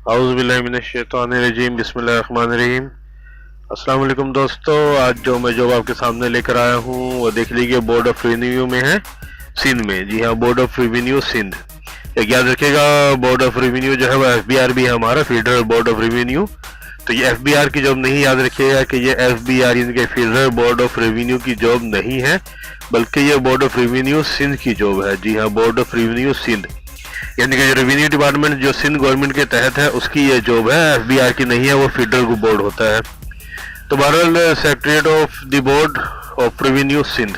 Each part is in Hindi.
औज़ुबिल्लाहिमिनश्शैतानिर्रजीम बिस्मिल्लाहिर्रहमानिर्रहीम। अस्सलाम वालेकुम दोस्तों, आज मैं जॉब आपके सामने लेकर आया हूँ वो देख लीजिए बोर्ड ऑफ रेवेन्यू में है, सिंध में। जी हाँ, बोर्ड ऑफ रेवेन्यू सिंध। एक याद रखिएगा, बोर्ड ऑफ रेवेन्यू जो है वो FBR भी है हमारा, फेडरल बोर्ड ऑफ रेवेन्यू। तो ये FBR की जॉब नहीं, याद रखिएगा कि ये FBR यानी कि फेडरल बोर्ड ऑफ रेवेन्यू की जॉब नहीं है, बल्कि ये बोर्ड ऑफ रेवेन्यू सिंध की जॉब है। जी हाँ, बोर्ड ऑफ रेवेन्यू सिंध यानी कि रेवेन्यू डिपार्टमेंट जो सिंध गवर्नमेंट के तहत है उसकी ये जॉब है, FBR की नहीं है, वो फेडरल बोर्ड होता है। तो बहरहाल secretariat of the board of revenue Sindh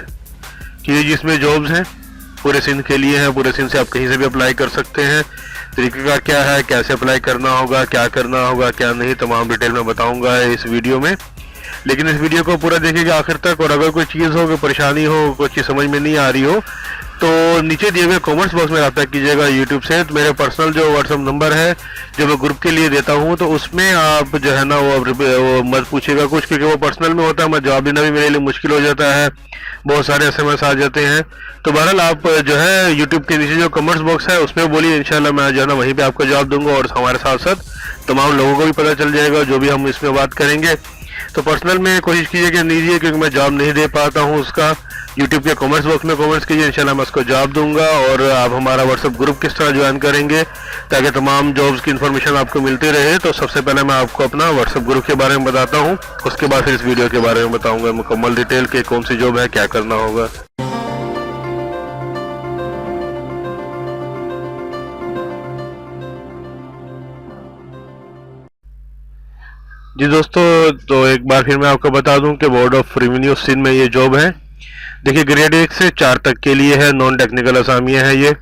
की जिसमें जॉब्स हैं पूरे सिंध के लिए हैं। पूरे सिंध से आप कहीं से भी अप्लाई कर सकते हैं। तरीका क्या है, कैसे अप्लाई करना होगा, क्या करना होगा, क्या नहीं, तमाम डिटेल में बताऊंगा इस वीडियो में। लेकिन इस वीडियो को पूरा देखिएगा आखिर तक, और अगर कोई चीज़ हो, कोई परेशानी हो, कोई चीज़ समझ में नहीं आ रही हो, तो नीचे दिए हुए कमेंट्स बॉक्स में रब्ता कीजिएगा यूट्यूब से। तो मेरे पर्सनल जो व्हाट्सअप नंबर है जो मैं ग्रुप के लिए देता हूँ, तो उसमें आप जो है ना वो मत पूछिएगा कुछ, क्योंकि वो पर्सनल में होता है, मैं जवाब देना भी मेरे लिए मुश्किल हो जाता है, बहुत सारे SMS आ जाते हैं। तो बहरहाल आप जो है यूट्यूब के नीचे जो कमेंट्स बॉक्स है उसमें बोलिए, इंशाल्लाह मैं जो है ना वहीं पर आपको जवाब दूंगा, और हमारे साथ साथ तमाम लोगों को भी पता चल जाएगा जो भी हम इसमें बात करेंगे। तो पर्सनल में कोशिश कीजिए कि दीजिए, क्योंकि मैं जवाब नहीं दे पाता हूँ उसका। यूट्यूब के कमेंट्स बॉक्स में कमेंट्स कीजिए, इंशाल्लाह मैं उसको जवाब दूंगा। और आप हमारा व्हाट्सएप ग्रुप किस तरह ज्वाइन करेंगे ताकि तमाम जॉब्स की इन्फॉर्मेशन आपको मिलती रहे, तो सबसे पहले मैं आपको अपना व्हाट्सएप ग्रुप के बारे में बताता हूँ, उसके बाद फिर इस वीडियो के बारे में बताऊंगा मुकम्मल डिटेल के कौन सी जॉब है, क्या करना होगा। जी दोस्तों, तो एक बार फिर मैं आपको बता दूं कि बोर्ड ऑफ रेवेन्यू सिंध में ये जॉब है। देखिए, ग्रेड 1 से 4 तक के लिए है, नॉन टेक्निकल असामियाँ हैं। ये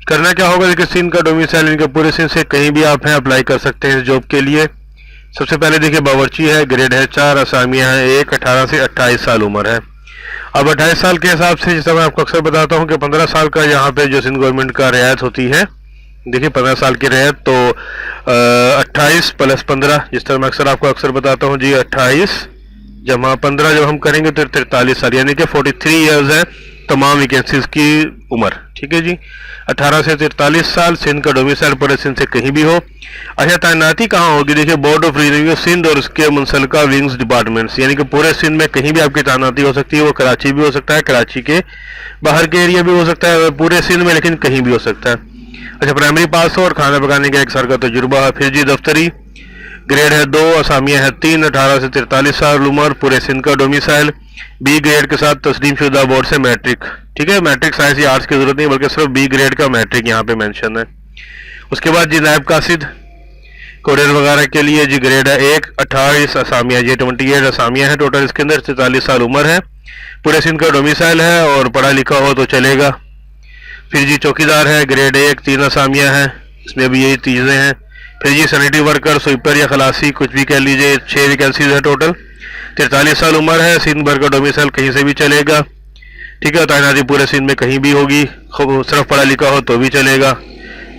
करना क्या होगा, देखिए सिंध का डोमिसाइल इनके पूरे सिंध से कहीं भी आप हैं अप्लाई कर सकते हैं इस जॉब के लिए। सबसे पहले देखिए बावर्ची है, ग्रेड है 4, असामियाँ हैं 1, 18 से 28 साल उम्र है। अब 28 साल के हिसाब से, जैसा मैं आपको अक्सर बताता हूँ कि 15 साल का यहाँ पे जो सिंध गवर्नमेंट का रियायत होती है, देखिए 15 साल की रियायत, तो 28 + 15, जिस तरह मैं अक्सर बताता हूँ जी, 28 जमा 15 जब हम करेंगे तो 43 साल, यानी कि 43 ईयर्स है तमाम वैकेंसीज की उम्र। ठीक है जी, 18 से 43 साल, सिंध का डोमिसाइल पूरे सिंध से कहीं भी हो। अच्छा, तैनाती कहाँ होगी, देखिए बोर्ड ऑफ रेवेन्यू सिंध और उसके मुंसलिका विंग्स डिपार्टमेंट्स, यानी कि पूरे सिंध में कहीं भी आपकी तैनाती हो सकती है। वो कराची भी हो सकता है, कराची के बाहर के एरिया भी हो सकता है, पूरे सिंध में लेकिन कहीं भी हो सकता है। अच्छा, प्राइमरी पास हो और खाना पकाने का 1 साल का तजुर्बा है। फिर जी दफ्तरी, ग्रेड है 2, असामियाँ है 3, 18 से 43 साल उम्र, पूरे सिंध का डोमिसाइल, B ग्रेड के साथ तस्लीम शुदा बोर्ड से मैट्रिक। ठीक है, मैट्रिक साइंस या आर्ट्स की जरूरत नहीं, बल्कि सिर्फ B ग्रेड का मैट्रिक यहाँ पे मेंशन है। उसके बाद जी नायब कासिद, कोरियर वगैरह के लिए जी ग्रेड है 1, 28 असामियाँ, ये 28 असामियाँ हैं टोटल, इसके अंदर 43 साल उम्र है, पूरे सिंध का डोमिसाइल है और पढ़ा लिखा हो तो चलेगा। फिर जी चौकीदार है, ग्रेड 1, 3 असामियाँ हैं, इसमें भी यही चीज़ें हैं। फिर जी सैनिटरी वर्कर, स्वीपर या खलासी कुछ भी कह लीजिए, 6 वैकेंसीज है टोटल, 43 साल उम्र है, सिंध भर का डोमिसाइल कहीं से भी चलेगा। ठीक है, तैनाती पूरे सिंध में कहीं भी होगी, सिर्फ पढ़ा लिखा हो तो भी चलेगा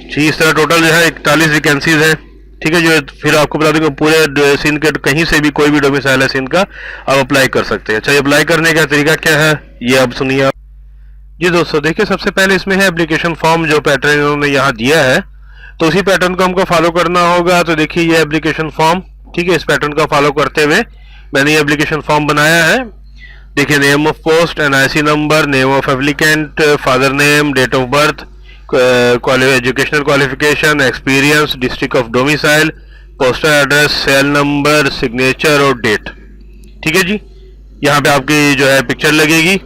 जी। इस तरह टोटल जो है 41 वैकेंसीज है। ठीक है, जो फिर आपको बता दूं कि पूरे सिंध के कहीं से भी कोई भी डोमिसाइल है सिंध का, आप अप्लाई कर सकते हैं। अच्छा, अप्लाई करने का तरीका क्या है ये अब सुनिए जी दोस्तों। देखिए, सबसे पहले इसमें है एप्लीकेशन फॉर्म, जो पैटर्न इन्होंने यहाँ दिया है, तो उसी पैटर्न को हमको फॉलो करना होगा। तो देखिए ये एप्लीकेशन फॉर्म, ठीक है, इस पैटर्न को फॉलो करते हुए मैंने ये एप्लीकेशन फॉर्म बनाया है। देखिए, name of post, NIC number, name of applicant, father name, date of birth, educational qualification, experience, district of domicile, postal address, cell number, signature और डेट। ठीक है जी, यहाँ पे आपकी जो है पिक्चर लगेगी।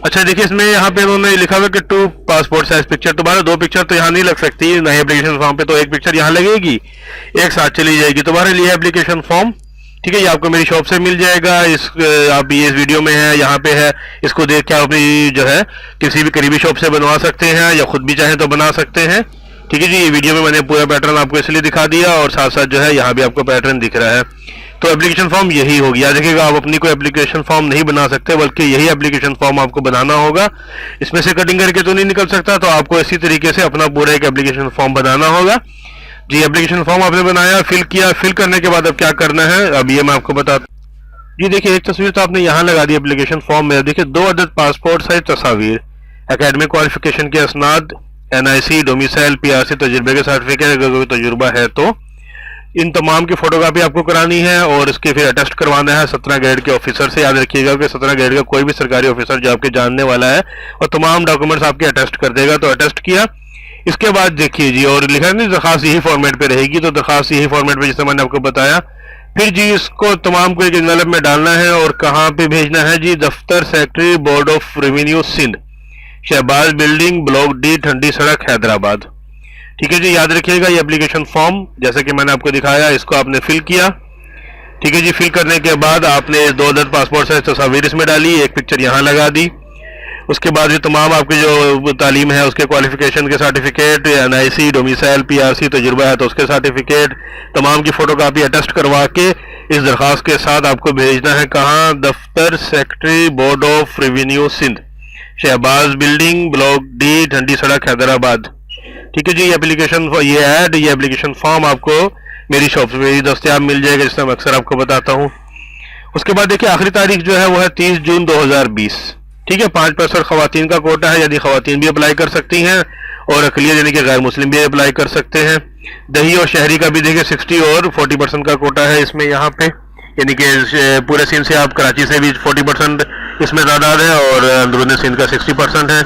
अच्छा, देखिए इसमें यहाँ पे उन्होंने लिखा हुआ कि 2 पासपोर्ट साइज पिक्चर, तो 2 पिक्चर तो यहाँ नहीं लग सकती नए एप्लीकेशन फॉर्म पे, तो एक पिक्चर यहाँ लगेगी, एक साथ चली जाएगी। तो बहरहाल ये एप्लीकेशन फॉर्म, ठीक है, ये आपको मेरी शॉप से मिल जाएगा। आप ये इस वीडियो में है, यहाँ पे है, इसको देख के आप अपनी जो है किसी भी करीबी शॉप से बनवा सकते हैं, या खुद भी चाहें तो बना सकते हैं। ठीक है जी, ये वीडियो में मैंने पूरा पैटर्न आपको इसलिए दिखा दिया, और साथ साथ जो है यहाँ भी आपको पैटर्न दिख रहा है। तो एप्लीकेशन फॉर्म यही होगी। याद रखिएगा, आप अपनी कोई एप्लीकेशन फॉर्म नहीं बना सकते, बल्कि यही एप्लीकेशन फॉर्म आपको बनाना होगा। इसमें से कटिंग करके तो नहीं निकल सकता, तो आपको इसी तरीके से अपना पूरा एक एप्लीकेशन फॉर्म बनाना होगा जी। एप्लीकेशन फॉर्म आपने बनाया, फिल किया, फिल करने के बाद अब क्या करना है, अब ये मैं आपको बताता जी। देखिए, एक तस्वीर तो आपने यहाँ लगा दी एप्लीकेशन फॉर्म में। देखिए, 2 अदद पासपोर्ट साइज तस्वीर, एकेडमिक क्वालिफिकेशन के असनाद, NIC, डोमिसाइल, PRC, तजुर्बे के सर्टिफिकेट, अगर कोई तजुर्बा है तो इन तमाम की फोटोकॉपी आपको करानी है और इसके फिर अटेस्ट करवाना है 17 ग्रेड के ऑफिसर से। याद रखिएगा कि 17 ग्रेड का कोई भी सरकारी ऑफिसर जो आपके जानने वाला है और तमाम डॉक्यूमेंट्स आपके अटेस्ट कर देगा। तो अटेस्ट किया, इसके बाद देखिए जी, और लिखा नहीं दरखास्त यही फॉर्मेट पे रहेगी, तो दरखास्त यही फॉर्मेट पे जैसे मैंने आपको बताया। फिर जी इसको तमाम को एक एनवेलप में डालना है और कहाँ पे भेजना है जी, दफ्तर secretary board of revenue Sindh, Shahbaz building, block D, Thandi Sarak, Hyderabad. ठीक है जी, याद रखिएगा ये एप्लीकेशन फॉर्म जैसे कि मैंने आपको दिखाया इसको आपने फिल किया। ठीक है जी, फिल करने के बाद आपने 2 अदद पासपोर्ट साइज तस्वीर इसमें डाली, एक पिक्चर यहाँ लगा दी। उसके बाद ये तमाम आपकी जो तालीम है उसके क्वालिफिकेशन के सर्टिफिकेट, NIC, डोमिसाइल, PRC तजुर्बा है तो उसके सर्टिफिकेट, तमाम की फोटोकॉपी अटेस्ट करवा के इस दरखास्त के साथ आपको भेजना है कहाँ, दफ्तर secretary board of revenue Sindh, Shahbaz building, block D, Thandi Sarak, Hyderabad. ठीक है जी, ये एप्लीकेशन फॉर्म आपको मेरी शॉप पे ही दस्तयाब मिल जाएगा, जिससे मैं अक्सर आपको बताता हूँ। उसके बाद देखिए आखिरी तारीख जो है वो है 30 जून 2020। ठीक है, 5% खवातीन का कोटा है, यदि खवातीन भी अप्लाई कर सकती हैं और अकलियत यानी कि गैर मुस्लिम भी अप्लाई कर सकते हैं। दही और शहरी का भी देखिए 60 और 40% का कोटा है इसमें, यहाँ पे यानी कि पूरे सिंध से, आप कराची से भी 40% इसमें तादाद है और अंदरूनी सिंध का 60% है।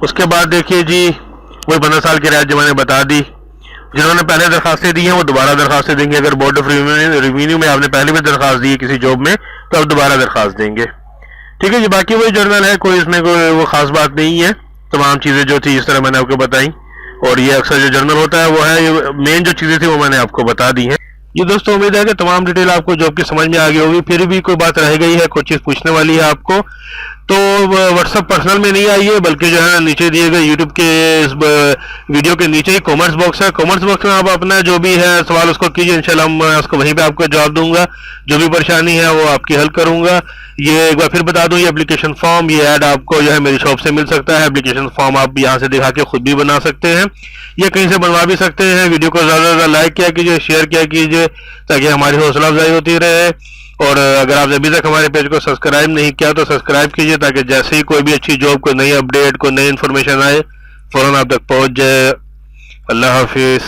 उसके बाद देखिए जी वही 15 साल की रियायत जो मैंने बता दी, जिन्होंने पहले दरखास्तें दी हैं वो दोबारा दरखास्तें देंगे। अगर बोर्ड ऑफ रेवेन्यू में आपने पहले भी दरखास्त दी है किसी जॉब में तो अब दोबारा दरखास्त देंगे। ठीक है जी, बाकी वही जर्नल है, कोई इसमें कोई वो खास बात नहीं है। तमाम चीज़ें जो थी इस तरह मैंने आपको बताई, और ये अक्सर जो जर्नल होता है वो है, मेन जो चीज़ें थी वो मैंने आपको बता दी हैं। ये दोस्तों उम्मीद है कि तमाम डिटेल आपको जॉब की समझ में आ गई होगी। फिर भी कोई बात रह गई है, कुछ चीज़ पूछने वाली है आपको, तो व्हाट्सएप पर्सनल में नहीं आइए, बल्कि जो है नीचे दिए गए यूट्यूब के इस वीडियो के नीचे ही कमेंट्स बॉक्स है, कमेंट्स बॉक्स में आप अपना जो भी है सवाल उसको कीजिए, इंशाल्लाह मैं उसको वहीं पे आपको जवाब दूंगा। जो भी परेशानी है वो आपकी हल करूंगा। ये एक बार फिर बता दूं, ये एप्लीकेशन फॉर्म, ये ऐड आपको जो है मेरी शॉप से मिल सकता है। एप्लीकेशन फॉर्म आप यहाँ से दिखा के खुद भी बना सकते हैं, ये कहीं से बनवा भी सकते हैं। वीडियो को ज़्यादा से ज़्यादा लाइक किया कीजिए, शेयर किया कीजिए, ताकि हमारी हौसला अफजाई होती रहे। और अगर आपने अभी तक हमारे पेज को सब्सक्राइब नहीं किया तो सब्सक्राइब कीजिए, ताकि जैसे ही कोई भी अच्छी जॉब, कोई नई अपडेट, कोई नई इन्फॉर्मेशन आए फौरन आप तक पहुंच जाए। अल्लाह हाफिज़।